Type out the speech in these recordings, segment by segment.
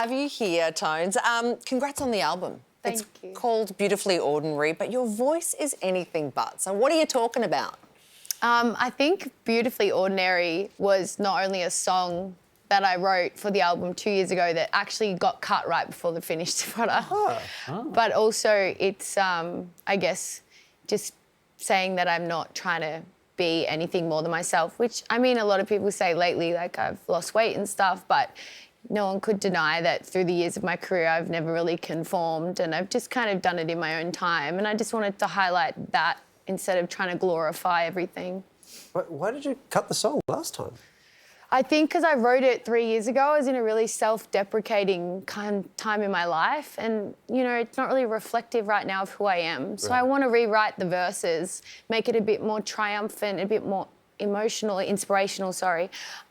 have you here, Tones. Congrats on the album. Thank It's you. called Beautifully Ordinary, but your voice is anything but. So what are you talking about? I think Beautifully Ordinary was not only a song that I wrote for the album 2 years ago that actually got cut right before the finished product, but also it's, I guess, just saying that I'm not trying to be anything more than myself, which, I mean, a lot of people say lately, like I've lost weight and stuff, but no one could deny that through the years of my career, I've never really conformed and I've just kind of done it in my own time. And I just wanted to highlight that instead of trying to glorify everything. Why did you cut the song last time? I think because I wrote it 3 years ago, I was in a really self-deprecating kind of time in my life and, you know, it's not really reflective right now of who I am. So I want to rewrite the verses, make it a bit more triumphant, a bit more inspirational,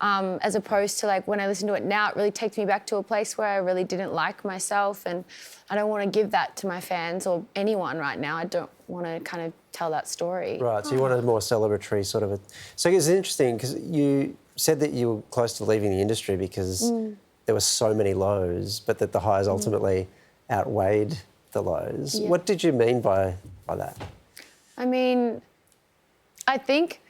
as opposed to like when I listen to it now, it really takes me back to a place where I really didn't like myself and I don't want to give that to my fans or anyone right now. I don't want to kind of tell that story. Right, so you wanted a more celebratory sort of a... So it's interesting because you said that you were close to leaving the industry because there were so many lows, but that the highs ultimately outweighed the lows. Yeah. What did you mean by that? I mean, I think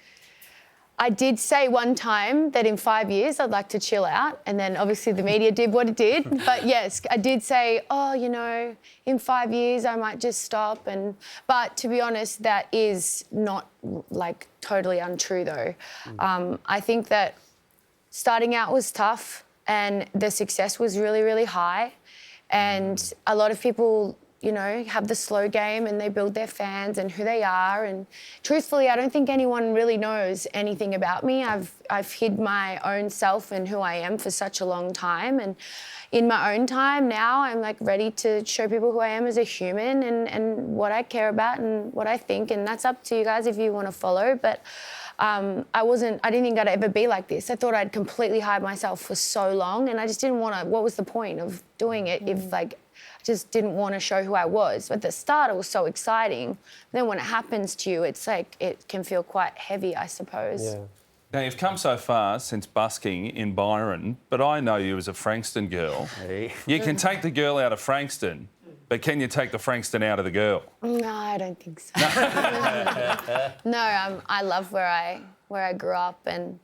I did say one time that in 5 years I'd like to chill out, and then obviously the media did what it did. But yes, I did say, oh, you know, in 5 years I might just stop. But to be honest, that is not like totally untrue though. I think that starting out was tough and the success was really, really high. And a lot of people, you know, have the slow game and they build their fans and who they are. And truthfully, I don't think anyone really knows anything about me. I've hid my own self and who I am for such a long time. And in my own time now, I'm like ready to show people who I am as a human and what I care about and what I think. And that's up to you guys if you want to follow. But I didn't think I'd ever be like this. I thought I'd completely hide myself for so long and I just didn't want to, what was the point of doing it if like, just didn't want to show who I was. At the start, it was so exciting. Then when it happens to you, it's like, it can feel quite heavy, I suppose. Yeah. Now, you've come so far since busking in Byron, but I know you as a Frankston girl. Hey. You can take the girl out of Frankston, but can you take the Frankston out of the girl? No, I don't think so. No, I love where I grew up and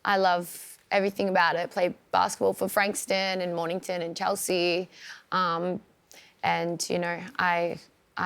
I love everything about it. Played basketball for Frankston and Mornington and Chelsea. And, you know, I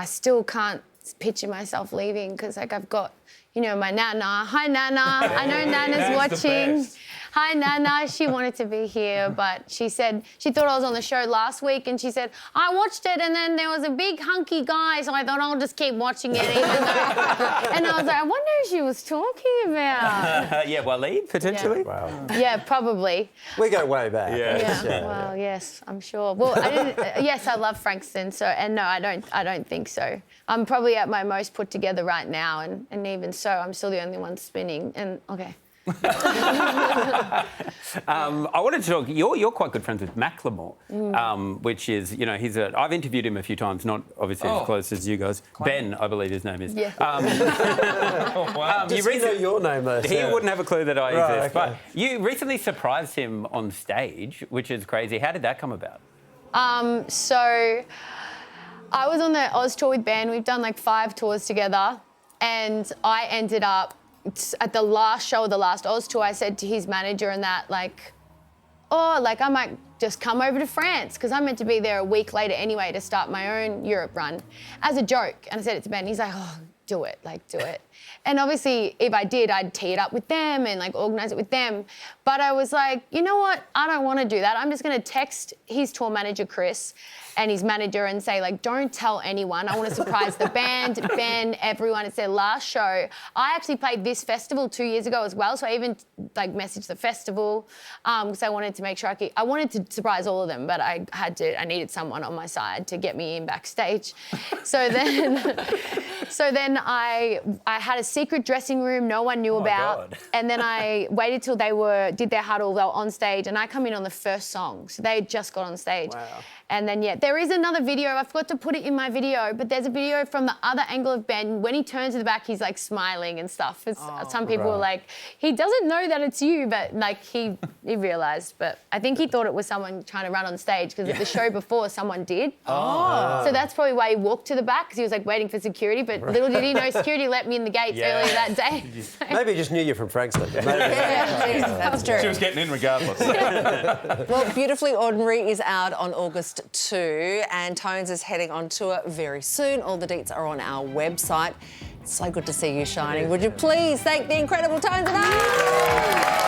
still can't picture myself leaving because, like, I've got, you know, my Nana. Hi, Nana. I know Nana's watching. Hi, Nana. She wanted to be here, but she said she thought I was on the show last week and she said, I watched it and then there was a big hunky guy, so I thought I'll just keep watching it. Even though... And I was like, I wonder who she was talking about. Yeah, Waleed, potentially. Wow. Yeah, probably. We go way back. Yeah. Well, yes, I'm sure. Well, I didn't. Yes, I love Frankston. So, and no, I don't think so. I'm probably at my most put together right now, and even so, I'm still the only one spinning. And okay. I wanted to talk. You're quite good friends with Macklemore, which is, you know, I've interviewed him a few times, not obviously as close as you guys. Ben, I believe his name is. Yeah. Wow. Does he know your name, though? He wouldn't have a clue that I exist. Okay. But you recently surprised him on stage, which is crazy. How did that come about? So I was on the Oz tour with Ben. We've done like 5 tours together, and I ended up at the last show of the last Oz tour. I said to his manager and that, like, oh, like I might just come over to France because I'm meant to be there a week later anyway to start my own Europe run as a joke. And I said it to Ben. He's like, oh, do it. And obviously, if I did, I'd tee it up with them and like organise it with them. But I was like, you know what? I don't want to do that. I'm just going to text his tour manager, Chris, and his manager and say, like, don't tell anyone. I want to surprise the band, Ben, everyone. It's their last show. I actually played this festival 2 years ago as well, so I even, like, messaged the festival because I wanted to make sure I wanted to surprise all of them, but I needed someone on my side to get me in backstage. So then So then I had a secret dressing room no one knew about. God. And then I waited till they did their huddle, they were on stage, and I come in on the first song. So they had just got on stage. Wow. And then, there is another video. I forgot to put it in my video, but there's a video from the other angle of Ben. When he turns to the back, he's like smiling and stuff. Some people were like, he doesn't know that it's you, but like he realised. But I think he thought it was someone trying to run on stage because at the show before, someone did. So that's probably why he walked to the back because he was like waiting for security. But little did he know, security let me in the gates earlier that day. Maybe he just knew you from Frankston. Maybe. That's true. She was getting in regardless. Well, Beautifully Ordinary is out on August 2 and Tones is heading on tour very soon. All the deets are on our website. It's so good to see you shining. Would you please thank the incredible Tones and us?